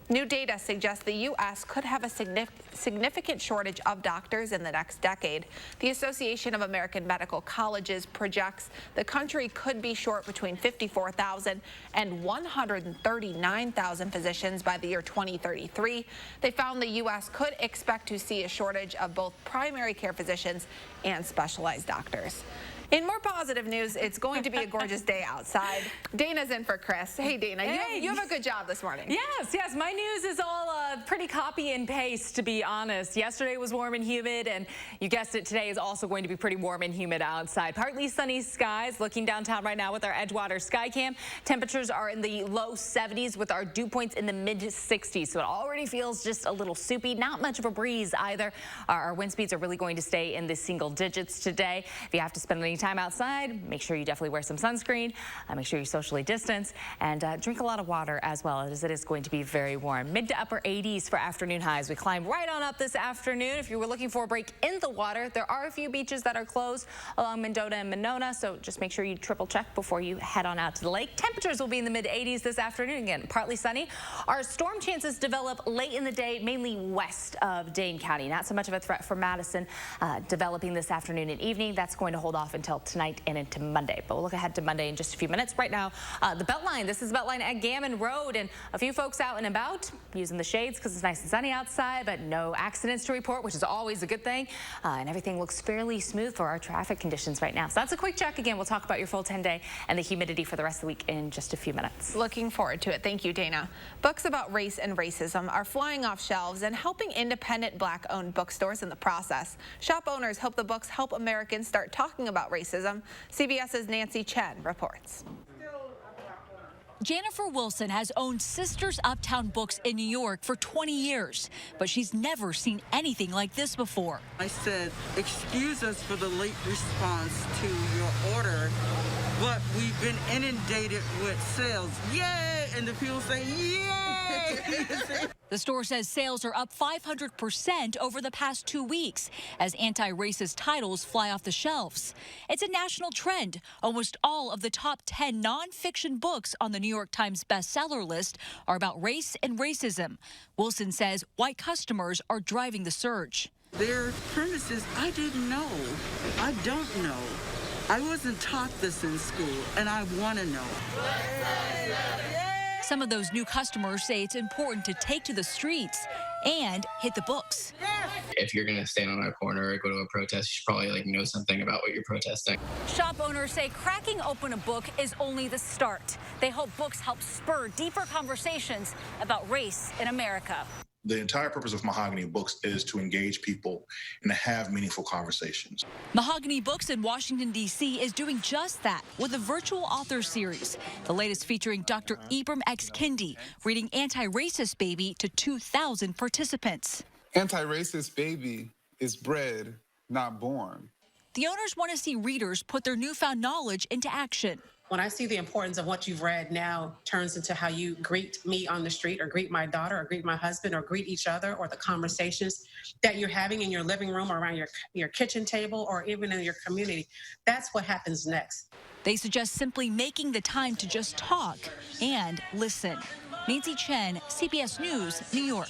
New data suggests the U.S. could have a significant shortage of doctors in the next decade. The Association of American Medical Colleges projects the country could be short between 54,000 and 139,000 physicians by the year 2033. They found the U.S. could expect to see a shortage of both primary care physicians and specialized doctors. In more positive news, it's going to be a gorgeous day outside. Dana's in for Chris. Hey, Dana, Hey. you have a good job this morning. Yes, my news is all pretty copy and paste, to be honest. Yesterday was warm and humid, and you guessed it, today is also going to be pretty warm and humid outside. Partly sunny skies. Looking downtown right now with our Edgewater sky cam, temperatures are in the low 70s with our dew points in the mid 60s, so it already feels just a little soupy. Not much of a breeze either. Our wind speeds are really going to stay in the single digits today. If you have to spend any time outside, make sure you definitely wear some sunscreen, make sure you socially distance, and drink a lot of water as well, as it is going to be very warm. Mid to upper 80s for afternoon highs. We climb right on up this afternoon. If you were looking for a break in the water, there are a few beaches that are closed along Mendota and Monona, so just make sure you triple check before you head on out to the lake. Temperatures will be in the mid 80s this afternoon. Again, partly sunny. Our storm chances develop late in the day, mainly west of Dane County. Not so much of a threat for Madison, developing this afternoon and evening. That's going to hold off until tonight and into Monday, but we'll look ahead to Monday in just a few minutes. Right now, the Beltline. This is Beltline at Gammon Road, and a few folks out and about using the shades because it's nice and sunny outside, but no accidents to report, which is always a good thing, and everything looks fairly smooth for our traffic conditions right now. So that's a quick check. Again, we'll talk about your full 10-day and the humidity for the rest of the week in just a few minutes. Looking forward to it. Thank you, Dana. Books about race and racism are flying off shelves and helping independent Black-owned bookstores in the process. Shop owners hope the books help Americans start talking about racism. CBS's Nancy Chen reports. Jennifer Wilson has owned Sisters Uptown Books in New York for 20 years, but she's never seen anything like this before. I said, excuse us for the late response to your order, but we've been inundated with sales. Yay! And the people say, yay! The store says sales are up 500% over the past 2 weeks as anti-racist titles fly off the shelves. It's a national trend. Almost all of the top 10 nonfiction books on the New York Times bestseller list are about race and racism. Wilson says white customers are driving the surge. Their premise is, I didn't know. I don't know. I wasn't taught this in school, and I want to know. Some of those new customers say it's important to take to the streets and hit the books. If you're going to stand on a corner or go to a protest, you should probably know something about what you're protesting. Shop owners say cracking open a book is only the start. They hope books help spur deeper conversations about race in America. The entire purpose of Mahogany Books is to engage people and to have meaningful conversations. Mahogany Books in Washington, D.C. is doing just that with a virtual author series, the latest featuring Dr. Ibram X. Kendi, reading Anti-Racist Baby to 2,000 participants. Anti-racist baby is bred, not born. The owners want to see readers put their newfound knowledge into action. When I see the importance of what you've read now turns into how you greet me on the street or greet my daughter or greet my husband or greet each other, or the conversations that you're having in your living room or around your kitchen table or even in your community, that's what happens next. They suggest simply making the time to just talk and listen. Nancy Chen, CBS News, New York.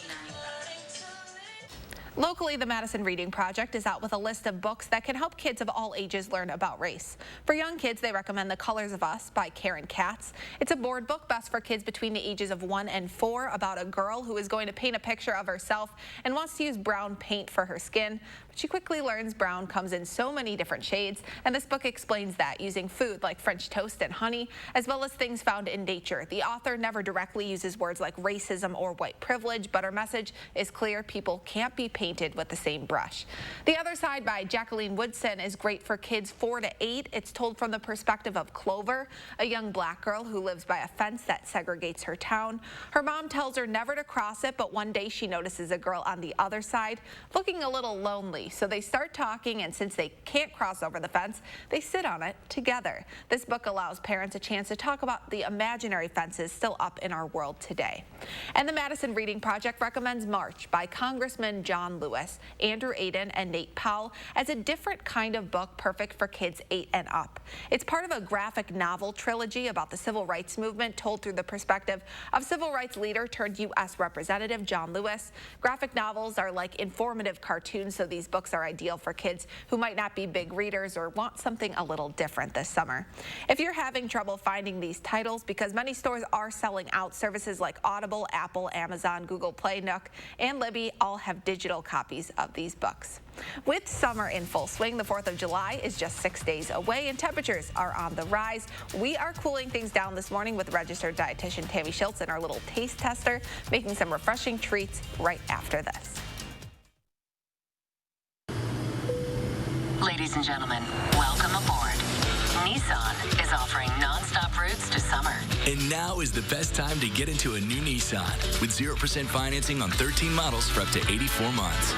Locally, the Madison Reading Project is out with a list of books that can help kids of all ages learn about race. For young kids, they recommend The Colors of Us by Karen Katz. It's a board book best for kids between the ages of 1 and 4 about a girl who is going to paint a picture of herself and wants to use brown paint for her skin. But she quickly learns brown comes in so many different shades, and this book explains that using food like French toast and honey, as well as things found in nature. The author never directly uses words like racism or white privilege, but her message is clear: people can't be painted with the same brush. The Other Side by Jacqueline Woodson is great for kids 4 to 8. It's told from the perspective of Clover, a young black girl who lives by a fence that segregates her town. Her mom tells her never to cross it, but one day she notices a girl on the other side looking a little lonely. So they start talking, and since they can't cross over the fence, they sit on it together. This book allows parents a chance to talk about the imaginary fences still up in our world today. And the Madison Reading Project recommends March by Congressman John Lewis, Andrew Aden, and Nate Powell as a different kind of book perfect for kids 8 and up. It's part of a graphic novel trilogy about the civil rights movement told through the perspective of civil rights leader turned U.S. Representative John Lewis. Graphic novels are like informative cartoons, so these books are ideal for kids who might not be big readers or want something a little different this summer. If you're having trouble finding these titles, because many stores are selling out, services like Audible, Apple, Amazon, Google Play, Nook, and Libby all have digital copies of these books. With summer in full swing, the 4th of July is just 6 days away and temperatures are on the rise. We are cooling things down this morning with registered dietitian Tammy Schultz and our little taste tester, making some refreshing treats right after this. Ladies and gentlemen, welcome aboard. Nissan is offering non-stop routes to summer. And now is the best time to get into a new Nissan with 0% financing on 13 models for up to 84 months.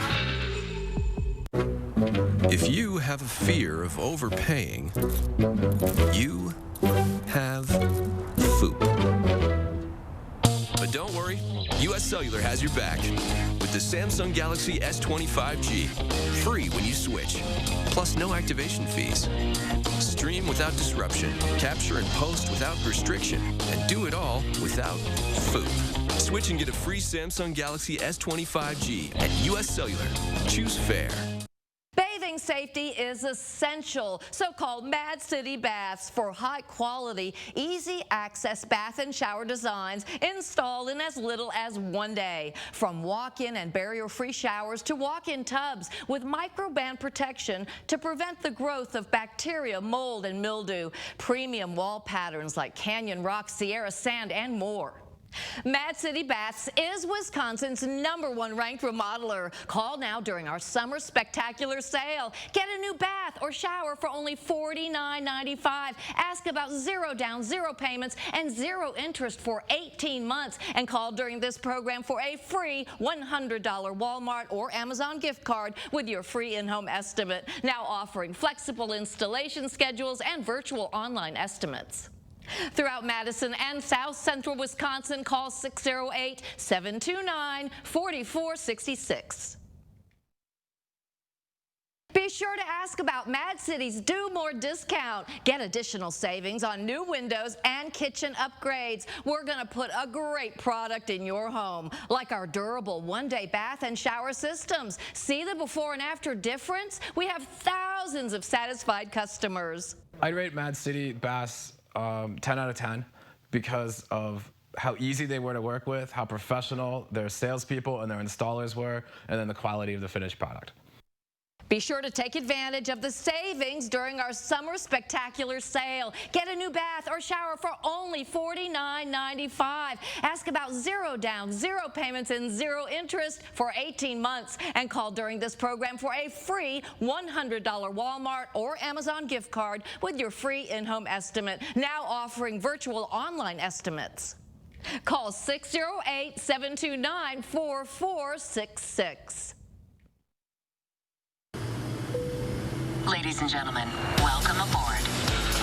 If you have a fear of overpaying, you have FOOP. But don't worry, US Cellular has your back with the Samsung Galaxy S25G. Free when you switch, plus no activation fees. Stream without disruption, capture and post without restriction, and do it all without FOOP. Switch and get a free Samsung Galaxy S25G at US Cellular. Choose fair. Bathing safety is essential. So-called Mad City Baths for high-quality, easy-access bath and shower designs installed in as little as 1 day. From walk-in and barrier-free showers to walk-in tubs with microban protection to prevent the growth of bacteria, mold, and mildew. Premium wall patterns like Canyon Rock, Sierra Sand, and more. Mad City Baths is Wisconsin's #1 ranked remodeler. Call now during our summer spectacular sale. Get a new bath or shower for only $49.95. Ask about 0 down, 0 payments, and 0 interest for 18 months. And call during this program for a free $100 Walmart or Amazon gift card with your free in-home estimate. Now offering flexible installation schedules and virtual online estimates. Throughout Madison and South Central Wisconsin, call 608-729-4466. Be sure to ask about Mad City's Do More discount. Get additional savings on new windows and kitchen upgrades. We're going to put a great product in your home, like our durable one-day bath and shower systems. See the before and after difference? We have thousands of satisfied customers. I'd rate Mad City Baths 10 out of 10 because of how easy they were to work with, how professional their salespeople and their installers were, and then the quality of the finished product. Be sure to take advantage of the savings during our summer spectacular sale. Get a new bath or shower for only $49.95. Ask about 0 down, 0 payments, and 0 interest for 18 months. And call during this program for a free $100 Walmart or Amazon gift card with your free in-home estimate. Now offering virtual online estimates. Call 608-729-4466. Ladies and gentlemen, welcome aboard.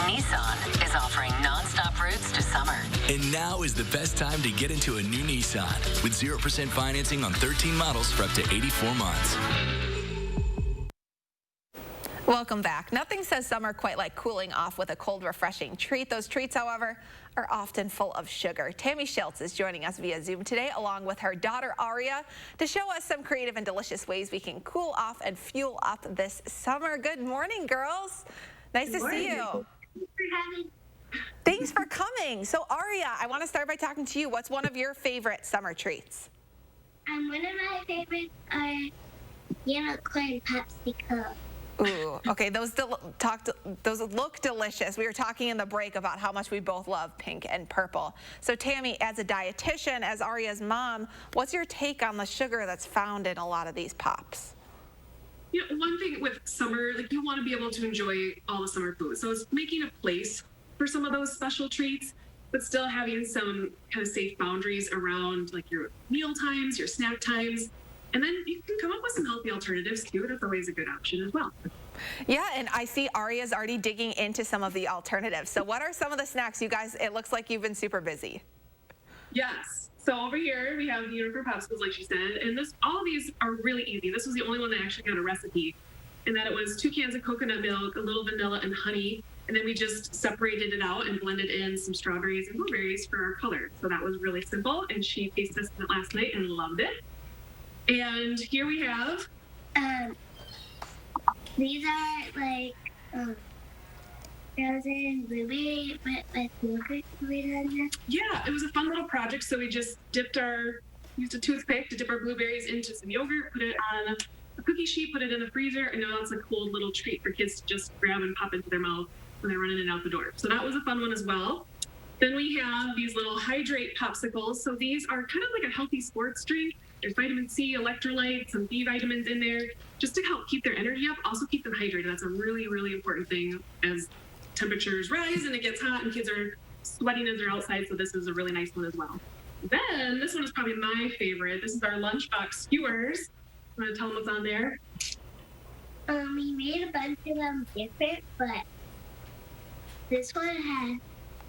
Nissan is offering non-stop routes to summer. And now is the best time to get into a new Nissan with 0% financing on 13 models for up to 84 months. Welcome back. Nothing says summer quite like cooling off with a cold, refreshing treat. Those treats, however, are often full of sugar. Tammy Schultz is joining us via Zoom today, along with her daughter Aria, to show us some creative and delicious ways we can cool off and fuel up this summer. Good morning, girls. Nice to see you. Thanks for coming. So Aria, I want to start by talking to you. What's one of your favorite summer treats? One of my favorites are unicorn popsicles. Ooh, okay, those look delicious. We were talking in the break about how much we both love pink and purple. So Tammy, as a dietitian, as Aria's mom, what's your take on the sugar that's found in a lot of these pops? You know, one thing with summer, like you want to be able to enjoy all the summer food. So it's making a place for some of those special treats, but still having some kind of safe boundaries around like your meal times, your snack times. And then you can come up with some healthy alternatives too. That's always a good option as well. Yeah, and I see Aria's already digging into some of the alternatives. So what are some of the snacks? You guys, it looks like you've been super busy. Yes. So over here we have the unicorn popsicles, like she said, and all of these are really easy. This was the only one that actually got a recipe, and that it was 2 cans of coconut milk, a little vanilla and honey, and then we just separated it out and blended in some strawberries and blueberries for our color. So that was really simple, and she tasted it last night and loved it. And here we have these are like frozen blueberry with yogurt on them. Yeah, it was a fun little project. So we just used a toothpick to dip our blueberries into some yogurt, put it on a cookie sheet, put it in the freezer, and now it's a cool little treat for kids to just grab and pop into their mouth when they're running in and out the door. So that was a fun one as well. Then we have these little hydrate popsicles. So these are kind of like a healthy sports drink. There's vitamin C, electrolytes, some B vitamins in there, just to help keep their energy up, also keep them hydrated. That's a really, really important thing as temperatures rise and it gets hot and kids are sweating as they're outside. So this is a really nice one as well. Then this one is probably my favorite. This is our lunchbox skewers. I'm going to tell them what's on there. We made a bunch of them different, but this one has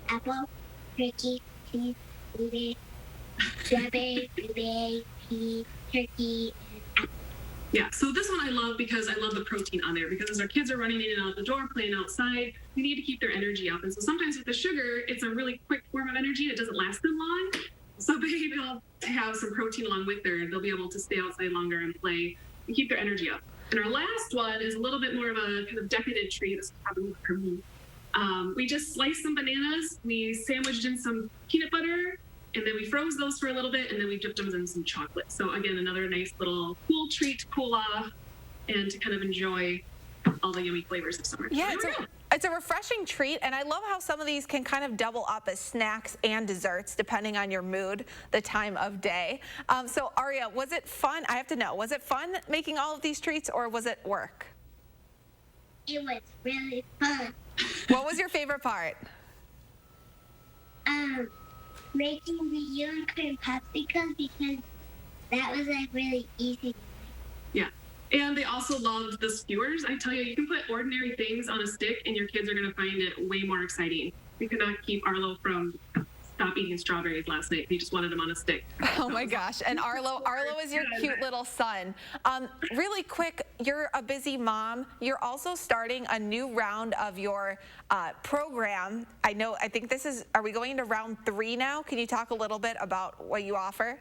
apple, turkey, cheese, blueberry, strawberry, blueberry, pea, turkey, and apple. Yeah, so this one I love because I love the protein on there, because as our kids are running in and out the door, playing outside, we need to keep their energy up. And so sometimes with the sugar, it's a really quick form of energy. It doesn't last them long. So being able to have some protein along with there, they'll be able to stay outside longer and play and keep their energy up. And our last one is a little bit more of a kind of decadent treat. This is probably for me. We just sliced some bananas, we sandwiched in some peanut butter, and then we froze those for a little bit, and then we dipped them in some chocolate. So again, another nice little cool treat to cool off and to kind of enjoy all the yummy flavors of summer. Yeah, it's a refreshing treat, and I love how some of these can kind of double up as snacks and desserts depending on your mood, the time of day. So Aria, was it fun? I have to know, was it fun making all of these treats, or was it work? It was really fun. What was your favorite part? Making the unicorn popsicles, because that was like really easy. Yeah. And they also loved the skewers. I tell you, you can put ordinary things on a stick and your kids are going to find it way more exciting. We could not keep Arlo from stop eating strawberries last night. He just wanted them on a stick. Oh my gosh. And Arlo is your cute little son. Really quick, you're a busy mom. You're also starting a new round of your program. I think are we going into round 3 now? Can you talk a little bit about what you offer?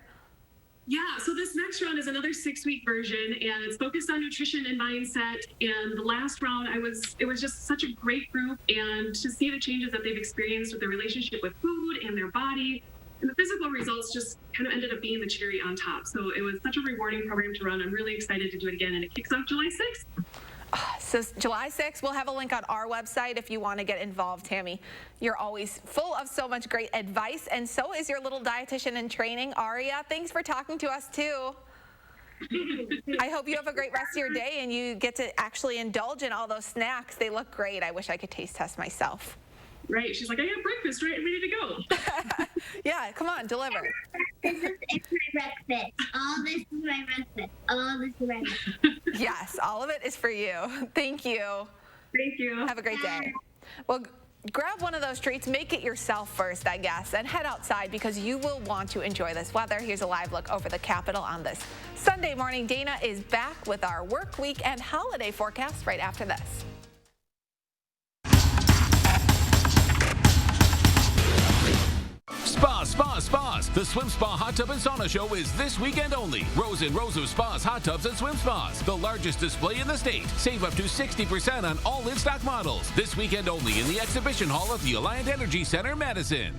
Yeah, so this next round is another 6-week version, and it's focused on nutrition and mindset. And the last round, it was just such a great group, and to see the changes that they've experienced with their relationship with food and their body, and the physical results just kind of ended up being the cherry on top. So it was such a rewarding program to run. I'm really excited to do it again, and it kicks off July 6th. So July 6th, we'll have a link on our website if you want to get involved, Tammy. You're always full of so much great advice, and so is your little dietitian in training, Aria. Thanks for talking to us, too. I hope you have a great rest of your day and you get to actually indulge in all those snacks. They look great. I wish I could taste test myself. Right. She's like, I got breakfast ready to go. Yeah, come on, deliver. It's my breakfast. All this is my breakfast. All this is my breakfast. Yes, all of it is for you. Thank you. Thank you. Have a great day. Well, grab one of those treats, make it yourself first, I guess, and head outside because you will want to enjoy this weather. Here's a live look over the Capitol on this Sunday morning. Dana is back with our work week and holiday forecast right after this. Spas. The Swim Spa Hot Tub and Sauna Show is this weekend only. Rows and rows of spas, hot tubs, and swim spas. The largest display in the state. Save up to 60% on all in-stock models. This weekend only in the exhibition hall at the Alliant Energy Center, Madison.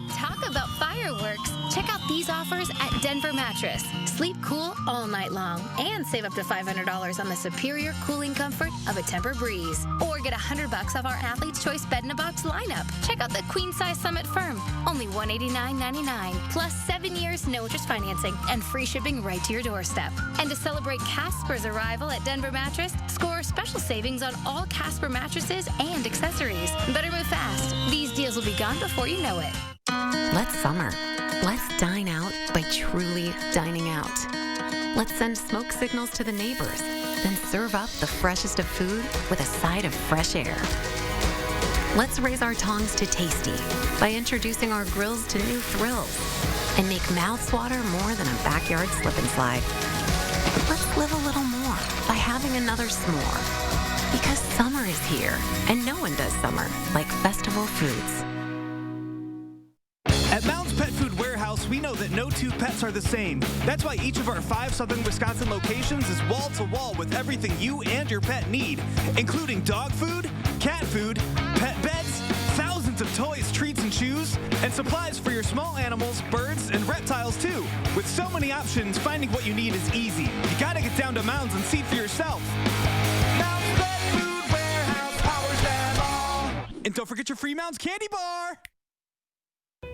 Talk about fireworks. Check out these offers at Denver Mattress. Sleep cool all night long and save up to $500 on the superior cooling comfort of a Tempur-Breeze. Or get $100 off our Athlete's Choice Bed-in-a-Box lineup. Check out the Queen Size Summit Firm. Only $189.99 plus 7 years no interest financing and free shipping right to your doorstep. And to celebrate Casper's arrival at Denver Mattress, score special savings on all Casper mattresses and accessories. Better move fast. These deals will be gone before you know it. Let's summer. Let's dine out by truly dining out. Let's send smoke signals to the neighbors, then serve up the freshest of food with a side of fresh air. Let's raise our tongs to tasty by introducing our grills to new thrills and make mouths water more than a backyard slip and slide. Let's live a little more by having another s'more. Because summer is here, and no one does summer like Festival Foods. At Mounds Pet Food Warehouse, we know that no two pets are the same. That's why each of our 5 southern Wisconsin locations is wall-to-wall with everything you and your pet need, including dog food, cat food, pet beds, thousands of toys, treats, and chews, and supplies for your small animals, birds, and reptiles too. With so many options, finding what you need is easy. You gotta get down to Mounds and see for yourself. Mounds Pet Food Warehouse powers them all. And don't forget your free Mounds candy bar.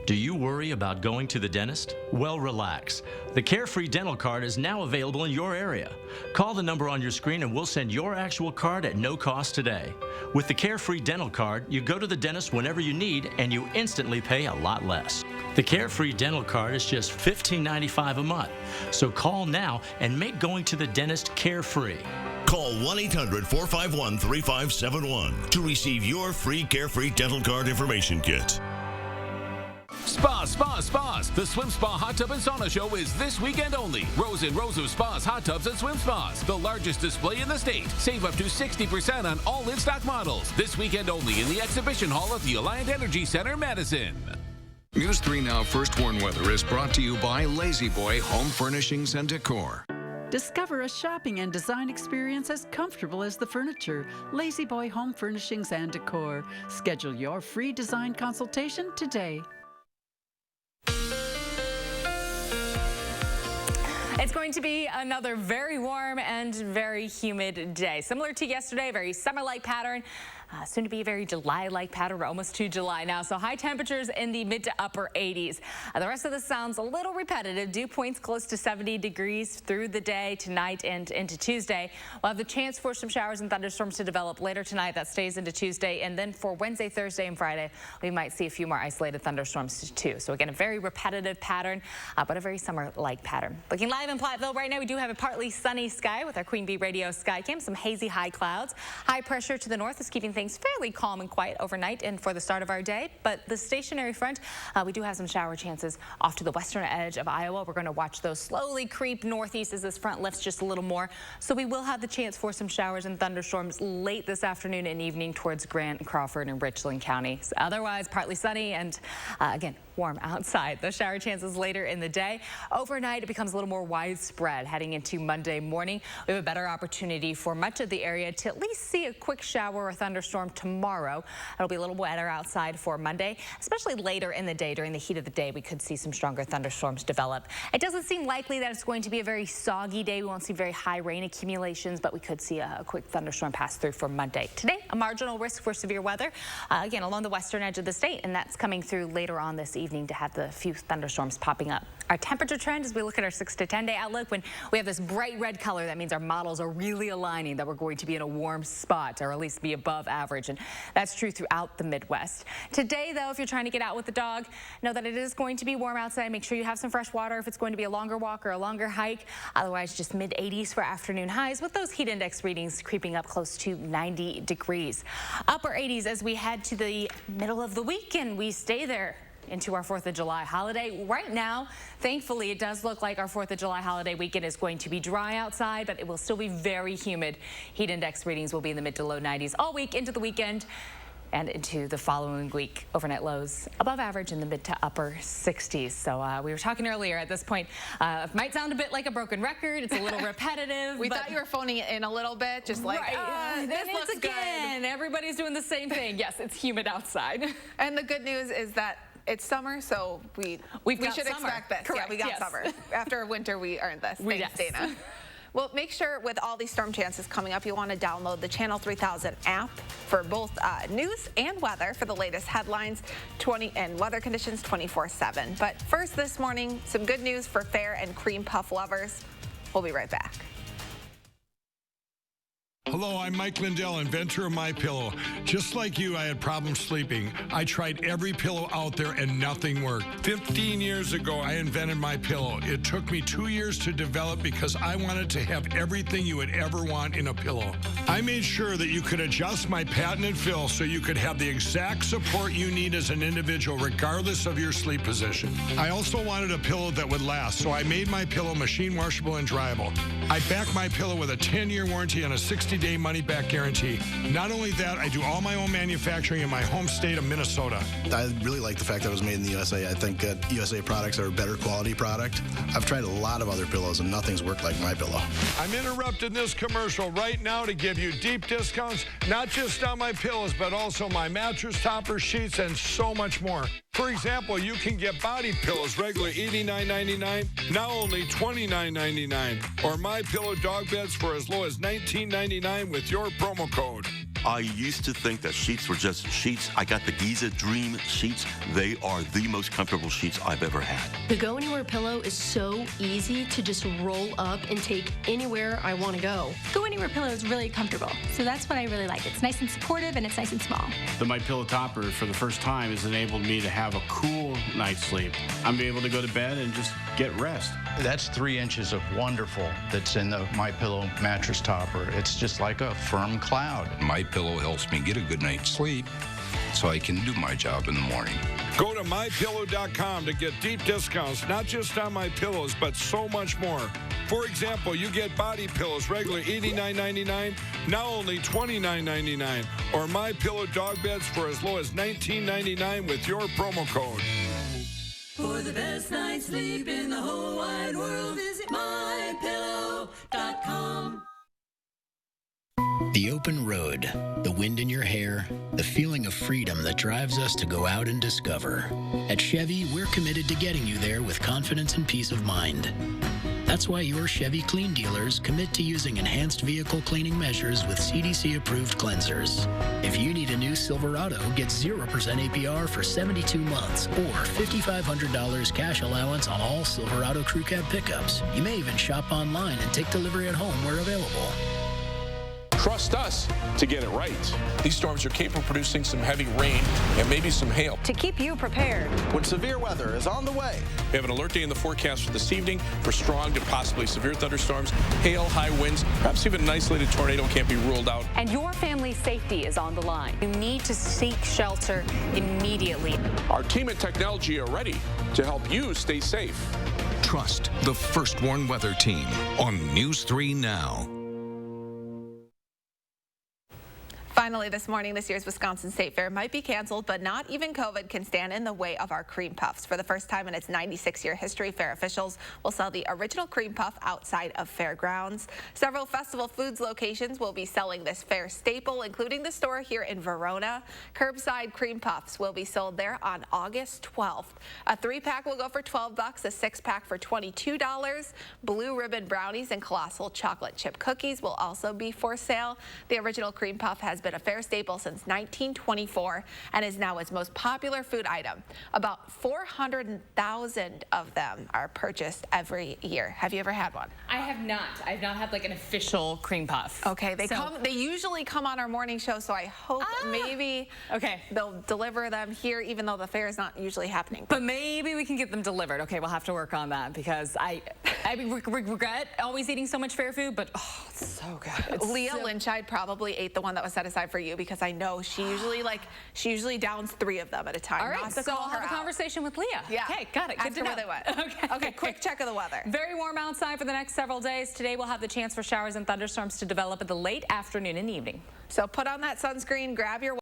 Do you worry about going to the dentist? Well, relax. The Carefree Dental Card is now available in your area. Call the number on your screen and we'll send your actual card at no cost today. With the Carefree Dental Card, you go to the dentist whenever you need and you instantly pay a lot less. The Carefree Dental Card is just $15.95 a month. So call now and make going to the dentist carefree. Call 1-800-451-3571 to receive your free Carefree Dental Card information kit. Spas, spas, spas. The Swim Spa Hot Tub and Sauna Show is this weekend only. Rows and rows of spas, hot tubs, and swim spas. The largest display in the state. Save up to 60% on all in-stock models. This weekend only in the exhibition hall at the Alliant Energy Center, Madison. News 3 Now First Warn Weather is brought to you by Lazy Boy Home Furnishings and Decor. Discover a shopping and design experience as comfortable as the furniture. Lazy Boy Home Furnishings and Decor. Schedule your free design consultation today. It's going to be another very warm and very humid day. Similar to yesterday, very summer-like pattern. Soon to be a very July-like pattern. We're almost to July now, so high temperatures in the mid to upper 80s. The rest of this sounds a little repetitive. Dew points close to 70 degrees through the day, tonight and into Tuesday. We'll have the chance for some showers and thunderstorms to develop later tonight. That stays into Tuesday, and then for Wednesday, Thursday, and Friday, we might see a few more isolated thunderstorms too. So again, a very repetitive pattern, but a very summer-like pattern. Looking live in Platteville right now, we do have a partly sunny sky with our Queen Bee Radio sky cam. Some hazy high clouds. High pressure to the north is keeping things fairly calm and quiet overnight and for the start of our day, but the stationary front, we do have some shower chances off to the western edge of Iowa. We're going to watch those slowly creep northeast as this front lifts just a little more, so we will have the chance for some showers and thunderstorms late this afternoon and evening towards Grant, Crawford, and Richland counties. Otherwise, partly sunny and again, warm outside. Those shower chances later in the day. Overnight, it becomes a little more widespread heading into Monday morning. We have a better opportunity for much of the area to at least see a quick shower or thunderstorm tomorrow. It'll be a little wetter outside for Monday, especially later in the day. During the heat of the day, we could see some stronger thunderstorms develop. It doesn't seem likely that it's going to be a very soggy day. We won't see very high rain accumulations, but we could see a quick thunderstorm pass through for Monday. Today, a marginal risk for severe weather, again, along the western edge of the state, and that's coming through later on this evening to have the few thunderstorms popping up. Our temperature trend as we look at our 6 to 10 day outlook, when we have this bright red color, that means our models are really aligning that we're going to be in a warm spot, or at least be above average, and that's true throughout the Midwest. Today, though, if you're trying to get out with the dog, know that it is going to be warm outside. Make sure you have some fresh water if it's going to be a longer walk or a longer hike. Otherwise, just mid 80s for afternoon highs, with those heat index readings creeping up close to 90 degrees. Upper 80s as we head to the middle of the week, and we stay there into our 4th of July holiday. Right now, thankfully, it does look like our 4th of July holiday weekend is going to be dry outside, but it will still be very humid. Heat index readings will be in the mid to low 90s all week into the weekend. and into the following week. Overnight lows above average in the mid to upper 60s. So we were talking earlier at this point. It might sound a bit like a broken record. It's a little repetitive. We thought you were phoning it in a little bit, just like, this looks again. Everybody's doing the same thing. Yes, it's humid outside. And the good news is that it's summer, so we should expect this. Correct, yeah, we got summer. After winter, we earned this. Thanks, Dana. Well, make sure with all these storm chances coming up, you want to download the Channel 3000 app for both news and weather for the latest headlines and weather conditions 24/7. But first this morning, some good news for fair and cream puff lovers. We'll be right back. Hello, I'm Mike Lindell, inventor of MyPillow. Just like you, I had problems sleeping. I tried every pillow out there and nothing worked. 15 years ago, I invented MyPillow. It took me 2 years to develop because I wanted to have everything you would ever want in a pillow. I made sure that you could adjust my patented fill so you could have the exact support you need as an individual, regardless of your sleep position. I also wanted a pillow that would last, so I made MyPillow machine washable and dryable. I back MyPillow with a 10-year warranty and a 60-day money-back guarantee. Not only that, I do all my own manufacturing in my home state of Minnesota. I really like the fact that it was made in the USA. I think that USA products are a better quality product. I've tried a lot of other pillows and nothing's worked like MyPillow. I'm interrupting this commercial right now to give you deep discounts, not just on my pillows, but also my mattress toppers, sheets, and so much more. For example, you can get body pillows regular $89.99, now only $29.99, or MyPillow dog beds for as low as $19.99 with your promo code. I used to think that sheets were just sheets. I got the Giza Dream sheets. They are the most comfortable sheets I've ever had. The Go Anywhere pillow is so easy to just roll up and take anywhere I want to go. Go Anywhere pillow is really comfortable, so that's what I really like. It's nice and supportive and it's nice and small. The MyPillow topper for the first time has enabled me to have a cool night's sleep. I'm able to go to bed and just get rest. That's 3 inches of wonderful that's in the MyPillow mattress topper. It's just like a firm cloud. MyPillow helps me get a good night's sleep so I can do my job in the morning. Go to MyPillow.com to get deep discounts, not just on my pillows, but so much more. For example, you get body pillows regular $89.99, now only $29.99, or MyPillow dog beds for as low as $19.99 with your promo code. For the best night's sleep in the whole wide world, visit MyPillow.com. The open road, the wind in your hair, the feeling of freedom that drives us to go out and discover. At Chevy, we're committed to getting you there with confidence and peace of mind. That's why your Chevy Clean dealers commit to using enhanced vehicle cleaning measures with CDC-approved cleansers. If you need a new Silverado, get 0% APR for 72 months or $5,500 cash allowance on all Silverado Crew Cab pickups. You may even shop online and take delivery at home where available. Trust us to get it right. These storms are capable of producing some heavy rain and maybe some hail. To keep you prepared when severe weather is on the way. We have an alert day in the forecast for this evening for strong to possibly severe thunderstorms, hail, high winds, perhaps even an isolated tornado can't be ruled out. And your family's safety is on the line. You need to seek shelter immediately. Our team and technology are ready to help you stay safe. Trust the First Warn Weather Team on News 3 Now. Finally this morning, this year's Wisconsin State Fair might be canceled, but not even COVID can stand in the way of our cream puffs. For the first time in its 96-year history, fair officials will sell the original cream puff outside of fairgrounds. Several Festival Foods locations will be selling this fair staple, including the store here in Verona. Curbside cream puffs will be sold there on August 12th. A 3-pack will go for $12, a 6-pack for $22. Blue ribbon brownies and colossal chocolate chip cookies will also be for sale. The original cream puff has been a fair staple since 1924 and is now its most popular food item. About 400,000 of them are purchased every year. Have you ever had one? I have not. I've not had like an official cream puff. Okay, they usually come on our morning show, so I hope maybe they'll deliver them here, even though the fair is not usually happening. But maybe we can get them delivered. Okay, we'll have to work on that because I regret always eating so much fair food, but oh, it's so good. Leah Lynchide probably ate the one that was set aside for you because I know she usually downs 3 of them at a time. All right, so I'll have a conversation with Leah. Yeah. Okay, got it. Good to know. Where they went. Okay, quick check of the weather. Very warm outside for the next several days. Today we'll have the chance for showers and thunderstorms to develop in the late afternoon and evening. So put on that sunscreen, grab your